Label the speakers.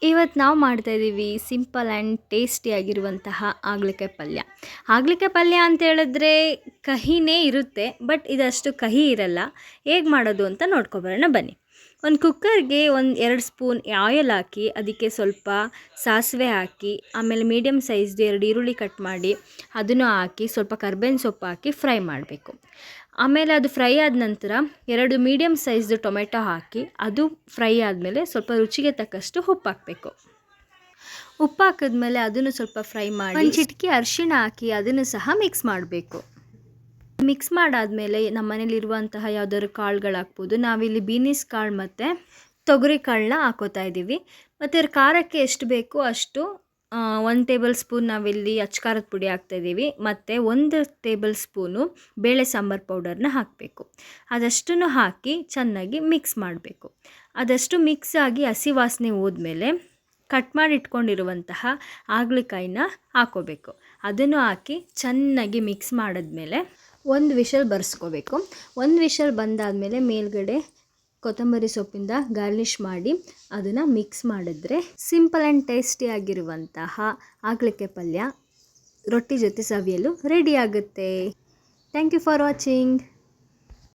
Speaker 1: ಇವತ್ತು ನಾವು ಮಾಡ್ತಾಯಿದ್ದೀವಿ ಸಿಂಪಲ್ ಆ್ಯಂಡ್ ಟೇಸ್ಟಿಯಾಗಿರುವಂತಹ ಹಾಗಲಕಾಯಿ ಪಲ್ಯ. ಹಾಗಲಕಾಯಿ ಪಲ್ಯ ಅಂತ ಹೇಳಿದ್ರೆ ಕಹಿನೇ ಇರುತ್ತೆ, ಬಟ್ ಇದಷ್ಟು ಕಹಿ ಇರಲ್ಲ. ಹೇಗೆ ಮಾಡೋದು ಅಂತ ನೋಡ್ಕೊಬರೋಣ ಬನ್ನಿ. ಒಂದು ಕುಕ್ಕರ್ಗೆ 2 ಸ್ಪೂನ್ ಆಯಿಲ್ ಹಾಕಿ, ಅದಕ್ಕೆ ಸ್ವಲ್ಪ ಸಾಸಿವೆ ಹಾಕಿ, ಆಮೇಲೆ ಮೀಡಿಯಮ್ ಸೈಜ್ದು 2 ಈರುಳ್ಳಿ ಕಟ್ ಮಾಡಿ ಅದನ್ನು ಹಾಕಿ, ಸ್ವಲ್ಪ ಕರ್ಬೇವಿನ ಸೊಪ್ಪು ಹಾಕಿ ಫ್ರೈ ಮಾಡಬೇಕು. ಆಮೇಲೆ ಅದು ಫ್ರೈ ಆದ ನಂತರ 2 ಮೀಡಿಯಮ್ ಸೈಜ್ದು ಟೊಮೆಟೊ ಹಾಕಿ, ಅದು ಫ್ರೈ ಆದಮೇಲೆ ಸ್ವಲ್ಪ ರುಚಿಗೆ ತಕ್ಕಷ್ಟು ಉಪ್ಪು ಹಾಕಬೇಕು. ಉಪ್ಪು ಹಾಕಿದ್ಮೇಲೆ ಅದನ್ನು ಸ್ವಲ್ಪ ಫ್ರೈ ಮಾಡಿ, ಒಂದು ಚಿಟಿಕೆ ಅರಿಶಿಣ ಹಾಕಿ ಅದನ್ನು ಸಹ ಮಿಕ್ಸ್ ಮಾಡಬೇಕು. ಮಿಕ್ಸ್ ಮಾಡಾದಮೇಲೆ ನಮ್ಮ ಮನೇಲಿರುವಂತಹ ಯಾವುದಾದ್ರು ಕಾಳುಗಳು ಹಾಕ್ಬೋದು. ನಾವಿಲ್ಲಿ ಬೀನಿಸ್ ಕಾಳು ಮತ್ತು ತೊಗರಿ ಕಾಳನ್ನ ಹಾಕೋತಾ ಇದ್ದೀವಿ. ಮತ್ತು ಖಾರಕ್ಕೆ ಎಷ್ಟು ಬೇಕೋ ಅಷ್ಟು 1 ಟೇಬಲ್ ಸ್ಪೂನ್ ನಾವಿಲ್ಲಿ ಅಚ್ಕಾರದ ಪುಡಿ ಹಾಕ್ತಾಯಿದ್ದೀವಿ, ಮತ್ತು 1 ಟೇಬಲ್ ಸ್ಪೂನು ಬೇಳೆ ಸಾಂಬಾರು ಪೌಡರ್ನ ಹಾಕಬೇಕು. ಅದಷ್ಟನ್ನು ಹಾಕಿ ಚೆನ್ನಾಗಿ ಮಿಕ್ಸ್ ಮಾಡಬೇಕು. ಅದಷ್ಟು ಮಿಕ್ಸ್ ಆಗಿ ಹಸಿ ವಾಸನೆ ಹೋದ್ಮೇಲೆ ಕಟ್ ಮಾಡಿ ಇಟ್ಕೊಂಡಿರುವಂತಹ ಹಾಗಲಕಾಯಿನ ಹಾಕೋಬೇಕು. ಅದನ್ನು ಹಾಕಿ ಚೆನ್ನಾಗಿ ಮಿಕ್ಸ್ ಮಾಡಿದ್ಮೇಲೆ 1 ವಿಷಲ್ ಬರ್ಸ್ಕೋಬೇಕು. 1 ವಿಷಲ್ ಬಂದಾದಮೇಲೆ ಮೇಲ್ಗಡೆ ಕೊತ್ತಂಬರಿ ಸೊಪ್ಪಿಂದ ಗಾರ್ನಿಷ್ ಮಾಡಿ ಅದನ್ನು ಮಿಕ್ಸ್ ಮಾಡಿದ್ರೆ ಸಿಂಪಲ್ ಆ್ಯಂಡ್ ಟೇಸ್ಟಿಯಾಗಿರುವಂತಹ ಹಾಗಲಕಾಯಿ ಪಲ್ಯ ರೊಟ್ಟಿ ಜೊತೆ ಸವಿಯಲು ರೆಡಿ ಆಗುತ್ತೆ. Thank you for watching.